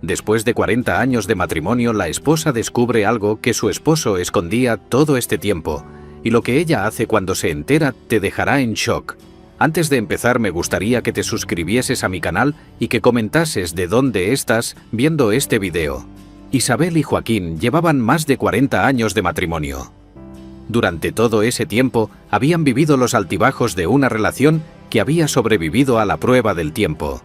Después de 40 años de matrimonio, la esposa descubre algo que su esposo escondía todo este tiempo, y lo que ella hace cuando se entera te dejará en shock. Antes de empezar, me gustaría que te suscribieses a mi canal y que comentases de dónde estás viendo este video. Isabel y Joaquín llevaban más de 40 años de matrimonio. Durante todo ese tiempo, habían vivido los altibajos de una relación que había sobrevivido a la prueba del tiempo.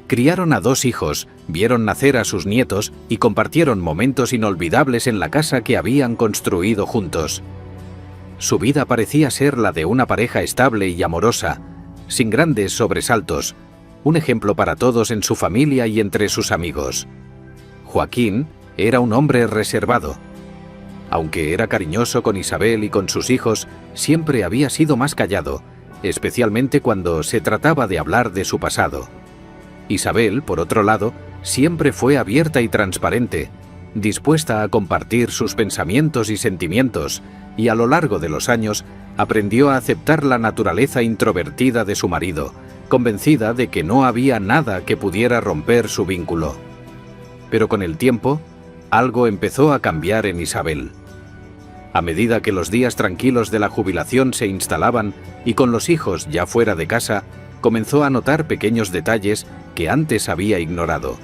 Criaron a 2 hijos, vieron nacer a sus nietos y compartieron momentos inolvidables en la casa que habían construido juntos. Su vida parecía ser la de una pareja estable y amorosa, sin grandes sobresaltos, un ejemplo para todos en su familia y entre sus amigos. Joaquín era un hombre reservado. Aunque era cariñoso con Isabel y con sus hijos, siempre había sido más callado, especialmente cuando se trataba de hablar de su pasado. Isabel, por otro lado, siempre fue abierta y transparente, dispuesta a compartir sus pensamientos y sentimientos, y a lo largo de los años aprendió a aceptar la naturaleza introvertida de su marido, convencida de que no había nada que pudiera romper su vínculo. Pero con el tiempo, algo empezó a cambiar en Isabel. A medida que los días tranquilos de la jubilación se instalaban y con los hijos ya fuera de casa, comenzó a notar pequeños detalles que antes había ignorado.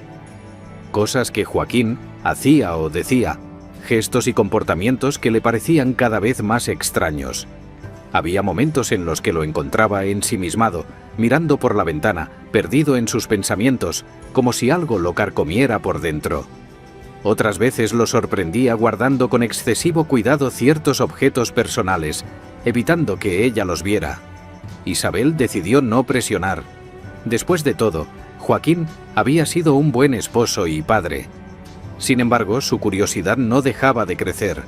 Cosas que Joaquín hacía o decía, gestos y comportamientos que le parecían cada vez más extraños. Había momentos en los que lo encontraba ensimismado, mirando por la ventana, perdido en sus pensamientos, como si algo lo carcomiera por dentro. Otras veces lo sorprendía guardando con excesivo cuidado ciertos objetos personales, evitando que ella los viera. Isabel decidió no presionar. Después de todo, Joaquín había sido un buen esposo y padre. Sin embargo, su curiosidad no dejaba de crecer.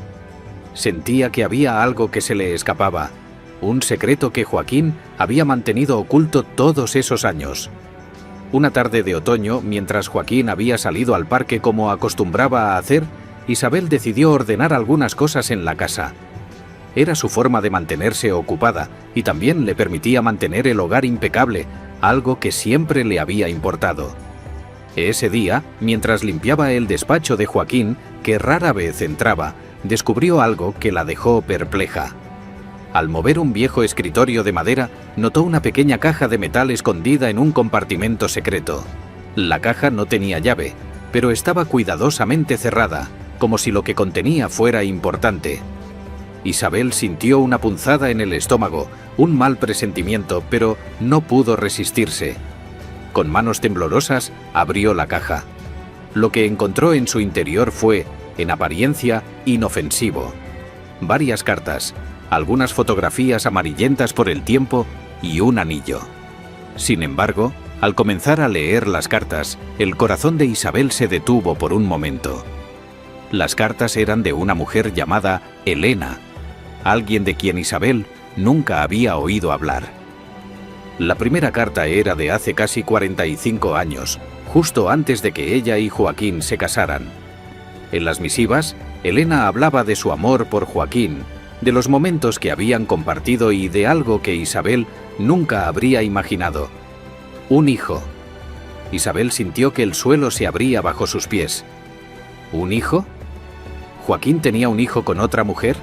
Sentía que había algo que se le escapaba, un secreto que Joaquín había mantenido oculto todos esos años. Una tarde de otoño, mientras Joaquín había salido al parque como acostumbraba a hacer, Isabel decidió ordenar algunas cosas en la casa. Era su forma de mantenerse ocupada y también le permitía mantener el hogar impecable, algo que siempre le había importado. Ese día, mientras limpiaba el despacho de Joaquín, que rara vez entraba, descubrió algo que la dejó perpleja. Al mover un viejo escritorio de madera, notó una pequeña caja de metal escondida en un compartimento secreto. La caja no tenía llave, pero estaba cuidadosamente cerrada, como si lo que contenía fuera importante. Isabel sintió una punzada en el estómago, un mal presentimiento, pero no pudo resistirse. Con manos temblorosas, abrió la caja. Lo que encontró en su interior fue, en apariencia, inofensivo. Varias cartas, algunas fotografías amarillentas por el tiempo y un anillo. Sin embargo, al comenzar a leer las cartas, el corazón de Isabel se detuvo por un momento. Las cartas eran de una mujer llamada Elena, alguien de quien Isabel nunca había oído hablar. La primera carta era de hace casi 45 años, justo antes de que ella y Joaquín se casaran. En las misivas, Elena hablaba de su amor por Joaquín, de los momentos que habían compartido y de algo que Isabel nunca habría imaginado: un hijo. Isabel sintió que el suelo se abría bajo sus pies. ¿Un hijo? ¿Joaquín tenía un hijo con otra mujer?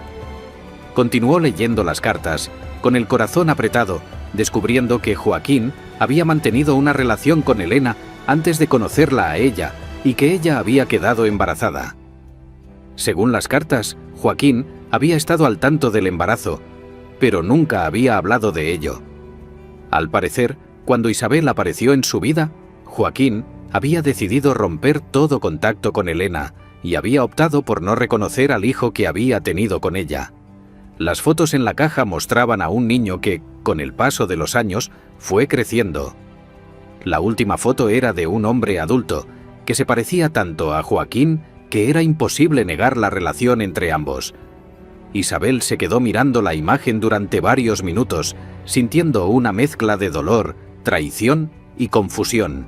Continuó leyendo las cartas, con el corazón apretado, descubriendo que Joaquín había mantenido una relación con Elena antes de conocerla a ella y que ella había quedado embarazada. Según las cartas, Joaquín había estado al tanto del embarazo, pero nunca había hablado de ello. Al parecer, cuando Isabel apareció en su vida, Joaquín había decidido romper todo contacto con Elena y había optado por no reconocer al hijo que había tenido con ella. Las fotos en la caja mostraban a un niño que, con el paso de los años, fue creciendo. La última foto era de un hombre adulto, que se parecía tanto a Joaquín que era imposible negar la relación entre ambos. Isabel se quedó mirando la imagen durante varios minutos, sintiendo una mezcla de dolor, traición y confusión.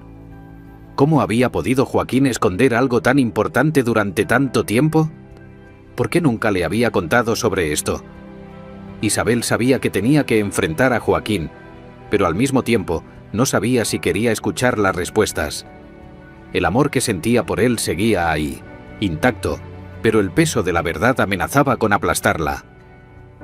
¿Cómo había podido Joaquín esconder algo tan importante durante tanto tiempo? ¿Por qué nunca le había contado sobre esto? Isabel sabía que tenía que enfrentar a Joaquín, pero al mismo tiempo no sabía si quería escuchar las respuestas. El amor que sentía por él seguía ahí, intacto, pero el peso de la verdad amenazaba con aplastarla.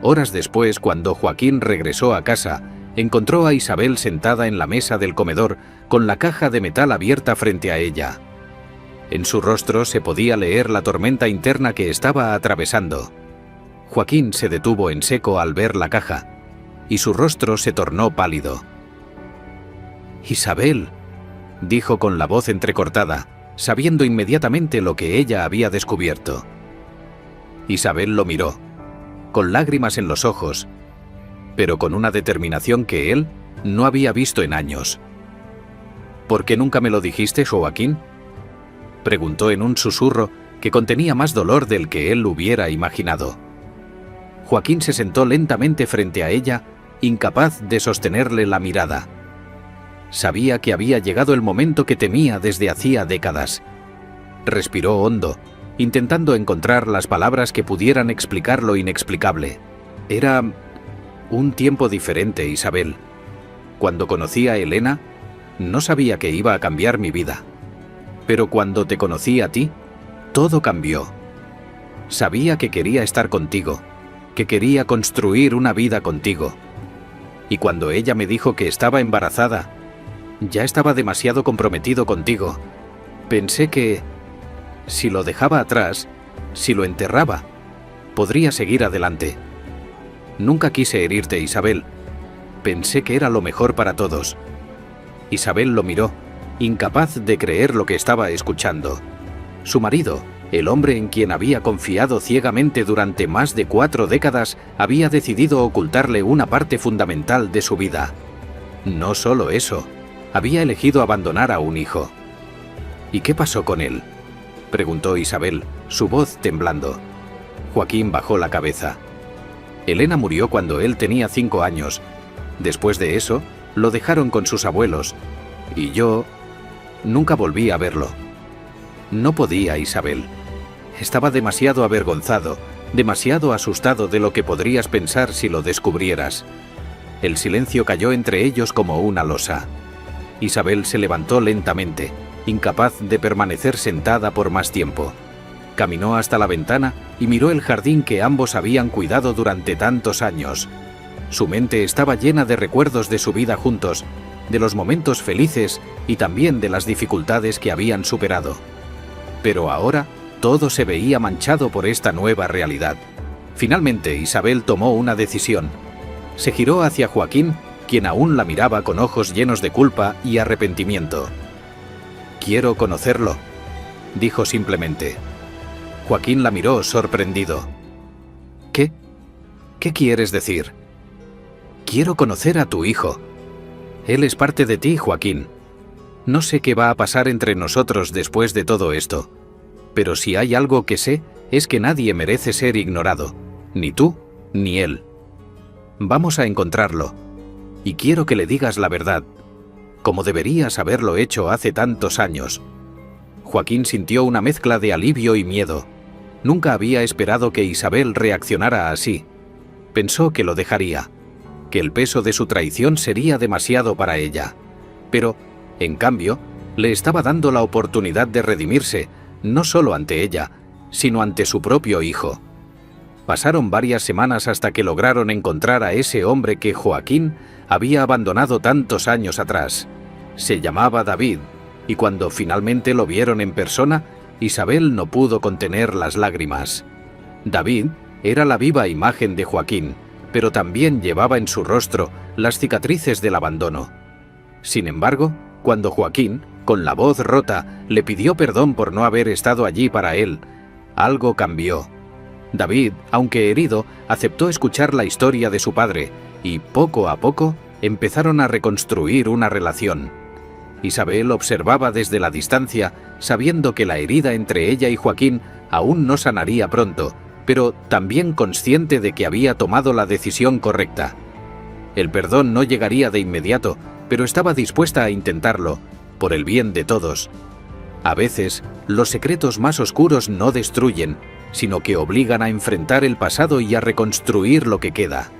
Horas después, cuando Joaquín regresó a casa, encontró a Isabel sentada en la mesa del comedor con la caja de metal abierta frente a ella. En su rostro se podía leer la tormenta interna que estaba atravesando. Joaquín se detuvo en seco al ver la caja, y su rostro se tornó pálido. «Isabel», dijo con la voz entrecortada, sabiendo inmediatamente lo que ella había descubierto. Isabel lo miró, con lágrimas en los ojos, pero con una determinación que él no había visto en años. «¿Por qué nunca me lo dijiste, Joaquín?», preguntó en un susurro que contenía más dolor del que él hubiera imaginado. Joaquín se sentó lentamente frente a ella, incapaz de sostenerle la mirada. Sabía que había llegado el momento que temía desde hacía décadas. Respiró hondo, intentando encontrar las palabras que pudieran explicar lo inexplicable. Era un tiempo diferente, Isabel. Cuando conocí a Elena, no sabía que iba a cambiar mi vida. Pero cuando te conocí a ti, todo cambió. Sabía que quería estar contigo, que quería construir una vida contigo. Y cuando ella me dijo que estaba embarazada, ya estaba demasiado comprometido contigo. Pensé que, si lo dejaba atrás, si lo enterraba, podría seguir adelante. Nunca quise herirte, Isabel. Pensé que era lo mejor para todos. Isabel lo miró, incapaz de creer lo que estaba escuchando. Su marido, el hombre en quien había confiado ciegamente durante más de 4 décadas, había decidido ocultarle una parte fundamental de su vida. No solo eso, había elegido abandonar a un hijo. ¿Y qué pasó con él?, preguntó Isabel, su voz temblando. Joaquín bajó la cabeza. Elena murió cuando él tenía 5 años. Después de eso, lo dejaron con sus abuelos, y yo nunca volví a verlo. No podía, Isabel. Estaba demasiado avergonzado, demasiado asustado de lo que podrías pensar si lo descubrieras. El silencio cayó entre ellos como una losa. Isabel se levantó lentamente, incapaz de permanecer sentada por más tiempo. Caminó hasta la ventana y miró el jardín que ambos habían cuidado durante tantos años. Su mente estaba llena de recuerdos de su vida juntos, de los momentos felices y también de las dificultades que habían superado. Pero ahora todo se veía manchado por esta nueva realidad. Finalmente Isabel tomó una decisión. Se giró hacia Joaquín, quien aún la miraba con ojos llenos de culpa y arrepentimiento. «Quiero conocerlo», dijo simplemente. Joaquín la miró sorprendido. «¿Qué? ¿Qué quieres decir?» «Quiero conocer a tu hijo. Él es parte de ti, Joaquín. No sé qué va a pasar entre nosotros después de todo esto, pero si hay algo que sé es que nadie merece ser ignorado, ni tú ni él. Vamos a encontrarlo, y quiero que le digas la verdad, como deberías haberlo hecho hace tantos años». Joaquín sintió una mezcla de alivio y miedo. Nunca había esperado que Isabel reaccionara así. Pensó que lo dejaría, que el peso de su traición sería demasiado para ella. Pero, en cambio, le estaba dando la oportunidad de redimirse, no solo ante ella, sino ante su propio hijo. Pasaron varias semanas hasta que lograron encontrar a ese hombre que Joaquín había abandonado tantos años atrás. Se llamaba David, y cuando finalmente lo vieron en persona, Isabel no pudo contener las lágrimas. David era la viva imagen de Joaquín, pero también llevaba en su rostro las cicatrices del abandono. Sin embargo, cuando Joaquín, con la voz rota, le pidió perdón por no haber estado allí para él, algo cambió. David, aunque herido, aceptó escuchar la historia de su padre y, poco a poco, empezaron a reconstruir una relación. Isabel observaba desde la distancia, sabiendo que la herida entre ella y Joaquín aún no sanaría pronto, pero también consciente de que había tomado la decisión correcta. El perdón no llegaría de inmediato, pero estaba dispuesta a intentarlo, por el bien de todos. A veces, los secretos más oscuros no destruyen, sino que obligan a enfrentar el pasado y a reconstruir lo que queda.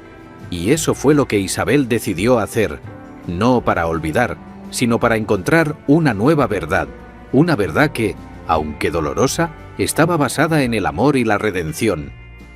Y eso fue lo que Isabel decidió hacer, no para olvidar, sino para encontrar una nueva verdad, Una verdad que, aunque dolorosa, estaba basada en el amor y la redención,